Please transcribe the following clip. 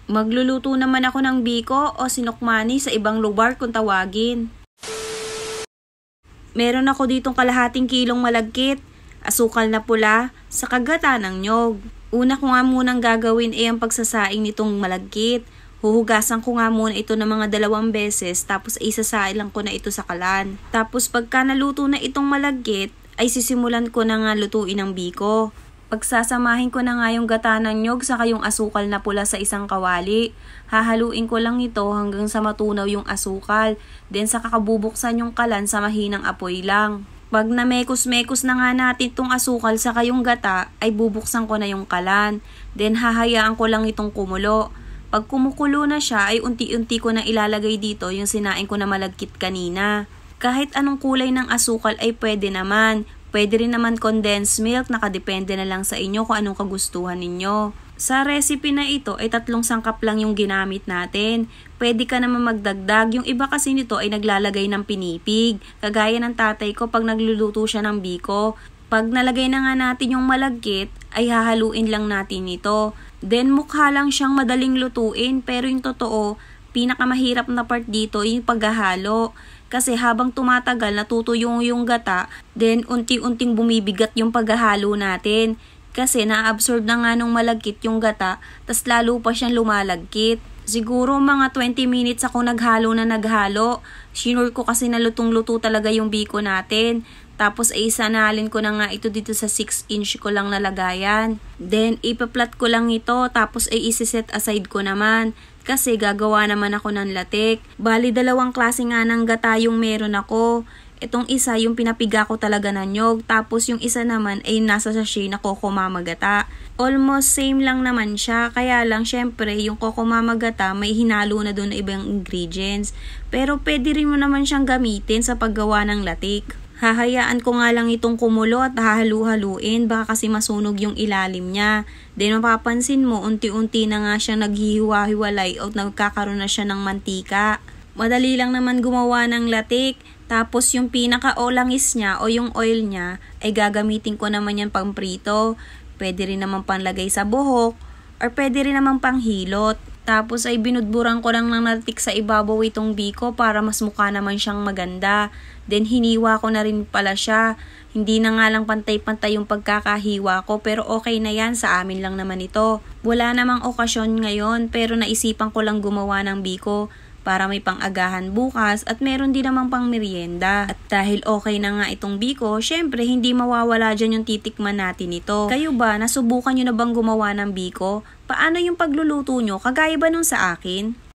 Magluluto naman ako ng biko o sinukmani sa ibang lugar kung tawagin. Meron ako ditong kalahating kilong malagkit, asukal na pula, sa kagata ng nyog. Una ko nga munang gagawin ay ang pagsasaing nitong malagkit. Huhugasan ko nga muna ito ng mga 2 beses tapos isasaing lang ko na ito sa kalan. Tapos pagka naluto na itong malagkit ay sisimulan ko na nga lutuin ang biko. Pagsasamahin ko na nga yung gata ng nyog saka yung asukal na pula sa isang kawali. Hahaluin ko lang ito hanggang sa matunaw yung asukal. Then saka kabubuksan yung kalan sa mahinang apoy lang. Pag namekos-mekos na nga natin itong asukal saka yung gata ay bubuksan ko na yung kalan. Then hahayaan ko lang itong kumulo. Pag kumukulo na siya ay unti-unti ko na ilalagay dito yung sinaing ko na malagkit kanina. Kahit anong kulay ng asukal ay pwede naman. Pwede rin naman condensed milk, nakadepende na lang sa inyo kung anong kagustuhan ninyo. Sa recipe na ito ay 3 sangkap lang yung ginamit natin. Pwede ka naman magdagdag, yung iba kasi nito ay naglalagay ng pinipig. Kagaya ng tatay ko pag nagluluto siya ng biko. Pag nalagay na nga natin yung malagkit, ay hahaluin lang natin ito. Then mukha lang siyang madaling lutuin pero yung totoo, pinakamahirap na part dito yung paghahalo. Kasi habang tumatagal natutuyo yung gata, then unti-unting bumibigat yung paghahalo natin. Kasi na-absorb na nga nung malagkit yung gata, tas lalo pa siyang lumalagkit. Siguro mga 20 minutes ako naghalo. Sinure ko kasi na lutong-luto talaga yung biko natin. Tapos ay isanalin ko na nga ito dito sa 6-inch ko lang nalagayan. Then ipaplat ko lang ito tapos ay isiset aside ko naman. Kasi gagawa naman ako ng latik. Bali 2 klase nga ng gata yung meron ako. Itong isa yung pinapiga ko talaga ng nyog. Tapos yung isa naman ay nasa sachet na Coco Mama gata. Almost same lang naman siya. Kaya lang syempre yung Coco Mama gata may hinalo na doon na ibang ingredients. Pero pwede rin mo naman siyang gamitin sa paggawa ng latik. Hahayaan ko nga lang itong kumulo at hahalu-haluin baka kasi masunog yung ilalim niya. Then mapapansin mo unti-unti na nga siyang naghihiwa-hiwalay o nagkakaroon na siya ng mantika. Madali lang naman gumawa ng latik. Tapos yung pinaka-olangis niya o yung oil niya ay gagamitin ko naman yan pang prito. Pwede rin naman panlagay sa buhok or pwede rin naman pang hilot. Tapos ay binudburan ko lang ng latik sa ibabaw itong biko para mas mukha naman siyang maganda. Then hiniwa ko na rin pala siya. Hindi na nga lang pantay-pantay yung pagkakahiwa ko pero okay na yan, sa amin lang naman ito. Wala namang okasyon ngayon pero naisipan ko lang gumawa ng biko para may pang-agahan bukas at meron din namang pang merienda. At dahil okay na nga itong biko, syempre hindi mawawala dyan yung titikman natin ito. Kayo ba, nasubukan nyo na bang gumawa ng biko? Paano yung pagluluto nyo? Kagaya ba nung sa akin?